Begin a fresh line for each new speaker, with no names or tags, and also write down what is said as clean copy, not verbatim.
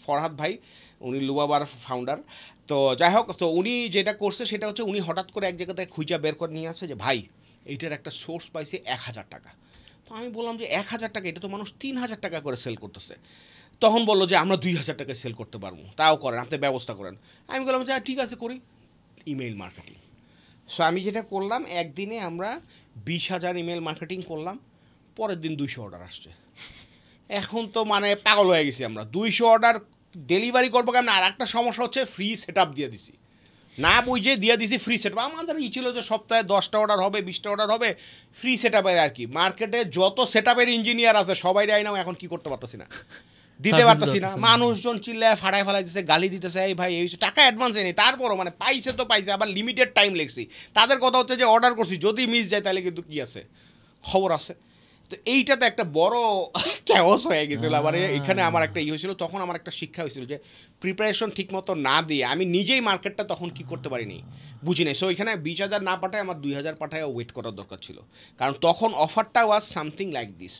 ফরহাদ ভাই, উনি লুবাবার ফাউন্ডার। তো যাই হোক, তো উনি যেটা করছে সেটা হচ্ছে উনি হঠাৎ করে এক জায়গাতে খুঁজা বের করে নিয়ে আসে যে ভাই এইটার একটা সোর্স পাইছে 1,000 টাকা। তো আমি বললাম যে 1,000 টাকা, এটা তো মানুষ 3,000 টাকা করে সেল করতেছে। তখন বললো যে আমরা 2,000 টাকায় সেল করতে পারবো, তাও করেন, আপনি ব্যবস্থা করেন। আমি বললাম যে ঠিক আছে করি, ইমেইল মার্কেটিং। সো আমি যেটা করলাম, একদিনে আমরা 20,000 ইমেল মার্কেটিং করলাম, পরের দিন 200 অর্ডার আসছে। এখন তো মানে পাগল হয়ে গেছি আমরা, 200 অর্ডার ডেলিভারি করবো কেমন। আর একটা সমস্যা হচ্ছে ফ্রি সেট আপ দিয়ে দিছি, না বুঝে দিয়ে দিছি ফ্রি সেট আপ। আমাদের ই ছিল যে সপ্তাহে 10টা অর্ডার হবে, 20টা অর্ডার হবে, ফ্রি সেট আপের আর কি। মার্কেটে যত সেট আপের ইঞ্জিনিয়ার আছে সবাই রাই নাও, এখন কি করতে পারতেছি না, দিতে পারতেছি না। মানুষজন চিল্লায় ফাটায় ফেলাইতেছে, গালি দিতেছে, এই ভাই এই টাকা অ্যাডভান্স নেই। তারপরও মানে পাইছে তো পাইছে, আবার লিমিটেড টাইম লেগছি। তাদের কথা হচ্ছে যে অর্ডার করছি, যদি মিস যায় তাহলে কিন্তু কি আছে, খবর আছে। তো এইটাতে একটা বড় ক্যাওস হয়ে গেছিল। আবার এখানে আমার একটা ই হয়েছিল, তখন আমার একটা শিক্ষা হয়েছিল যে প্রিপারেশন ঠিকমতো না দিয়ে আমি নিজেই মার্কেটটা তখন কি করতে পারিনি, বুঝি নাই। সো এখানে 20,000 না পাঠায় আমার 2,000 পাঠায় ওয়েট করার দরকার ছিল, কারণ তখন অফারটা ওয়াজ সামথিং লাইক দিস